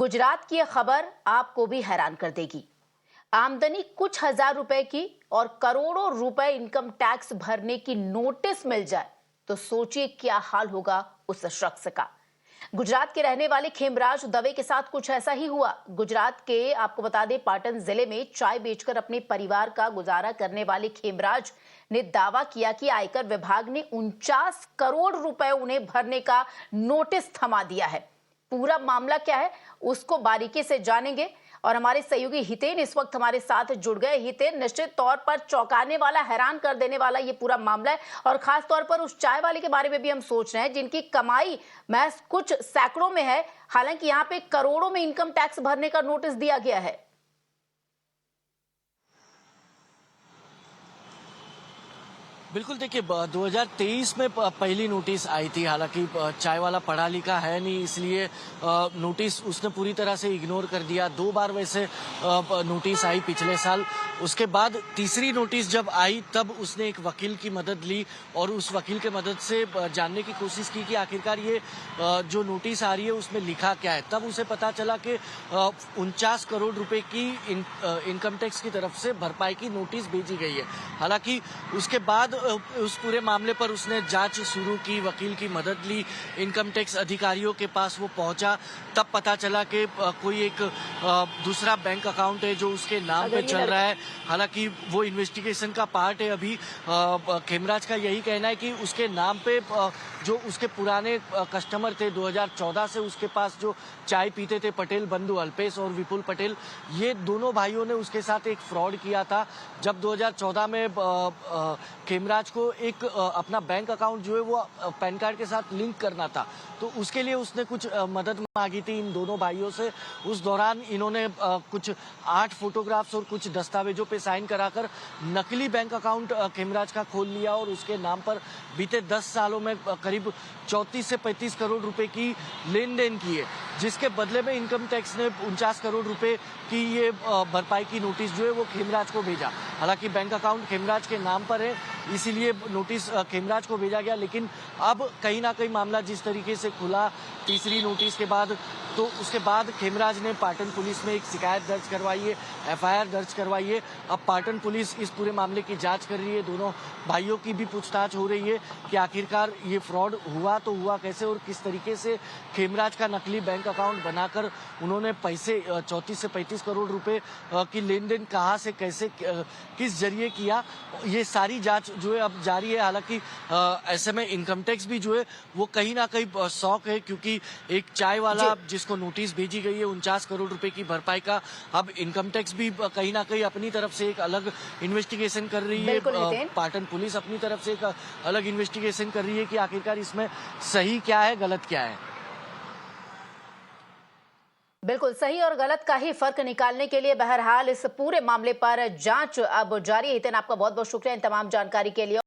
गुजरात की यह खबर आपको भी हैरान कर देगी। आमदनी कुछ हजार रुपए की और करोड़ों रुपए इनकम टैक्स भरने की नोटिस मिल जाए तो सोचिए क्या हाल होगा उस शख्स का। गुजरात के रहने वाले खेमराज दवे के साथ कुछ ऐसा ही हुआ। गुजरात के आपको बता दें, पाटन जिले में चाय बेचकर अपने परिवार का गुजारा करने वाले खेमराज ने दावा किया कि आयकर विभाग ने 49 करोड़ रुपए उन्हें भरने का नोटिस थमा दिया है। पूरा मामला क्या है उसको बारीकी से जानेंगे और हमारे सहयोगी हितेन इस वक्त हमारे साथ जुड़ गए। हितेन, निश्चित तौर पर चौंकाने वाला, हैरान कर देने वाला ये पूरा मामला है और खास तौर पर उस चाय वाले के बारे में भी हम सोच रहे हैं जिनकी कमाई महज कुछ सैकड़ों में है, हालांकि यहाँ पे करोड़ों में इनकम टैक्स भरने का नोटिस दिया गया है। बिल्कुल, देखिए 2023 में पहली नोटिस आई थी। हालांकि चाय वाला पढ़ा लिखा है नहीं, इसलिए नोटिस उसने पूरी तरह से इग्नोर कर दिया। 2 बार वैसे नोटिस आई पिछले साल। उसके बाद तीसरी नोटिस जब आई तब उसने एक वकील की मदद ली और उस वकील के मदद से जानने की कोशिश की कि आखिरकार ये जो नोटिस आ रही है उसमें लिखा क्या है। तब उसे पता चला कि 49 करोड़ रुपए की इनकम टैक्स की तरफ से भरपाई की नोटिस भेजी गई है। हालांकि उसके बाद उस पूरे मामले पर उसने जांच शुरू की, वकील की मदद ली, इनकम टैक्स अधिकारियों के पास वो पहुंचा। तब पता चला कि कोई एक दूसरा बैंक अकाउंट है जो उसके नाम पे चल रहा है। हालांकि वो इन्वेस्टिगेशन का पार्ट है। अभी खेमराज का यही कहना है कि उसके नाम पे जो उसके पुराने कस्टमर थे 2014 से उसके पास जो चाय पीते थे, पटेल बंधु अल्पेश और विपुल पटेल, ये दोनों भाइयों ने उसके साथ एक फ्रॉड किया था। जब 2014 में खेमराज को एक अपना बैंक अकाउंट जो है वो पैन कार्ड के साथ लिंक करना था, तो उसके लिए उसने कुछ मदद मांगी थी इन दोनों भाइयों से। उस दौरान इन्होंने कुछ 8 फोटोग्राफ्स और कुछ दस्तावेजों पे साइन कराकर नकली बैंक अकाउंट खेमराज का खोल लिया और उसके नाम पर बीते 10 सालों में करीब 34 से 35 करोड़ रुपए की लेन देन की है, जिसके बदले में इनकम टैक्स ने 49 करोड़ रुपए की ये भरपाई की नोटिस जो है वो खेमराज को भेजा। हालांकि बैंक अकाउंट खेमराज के नाम पर है, इसीलिए नोटिस खेमराज को भेजा गया। लेकिन अब कहीं ना कहीं मामला जिस तरीके से खुला तीसरी नोटिस के बाद, तो उसके बाद खेमराज ने पाटन पुलिस में एक शिकायत दर्ज करवाई है, एफआईआर दर्ज करवाई है। अब पाटन पुलिस इस पूरे मामले की जांच कर रही है। दोनों भाइयों की भी पूछताछ हो रही है कि आखिरकार ये फ्रॉड हुआ तो हुआ कैसे और किस तरीके से खेमराज का नकली बैंक अकाउंट बनाकर उन्होंने पैसे 34 से 35 करोड़ रुपए की लेन देन कहाँ से, कैसे, किस जरिए किया, ये सारी जांच जो है अब जारी है। हालांकि ऐसे में इनकम टैक्स भी जो है वो कहीं ना कहीं शौक है, क्योंकि एक चाय वाला जिसको नोटिस भेजी गई है 49 करोड़ रुपए की भरपाई का, अब इनकम टैक्स भी कहीं ना कहीं अपनी तरफ से एक अलग इन्वेस्टिगेशन कर रही है। पाटन पुलिस अपनी तरफ से एक अलग इन्वेस्टिगेशन कर रही है कि आखिरकार इसमें सही क्या है, गलत क्या है। बिल्कुल सही और गलत का ही फर्क निकालने के लिए बहरहाल इस पूरे मामले पर जांच अब जारी है। हितेन, आपका बहुत बहुत शुक्रिया इन तमाम जानकारी के लिए।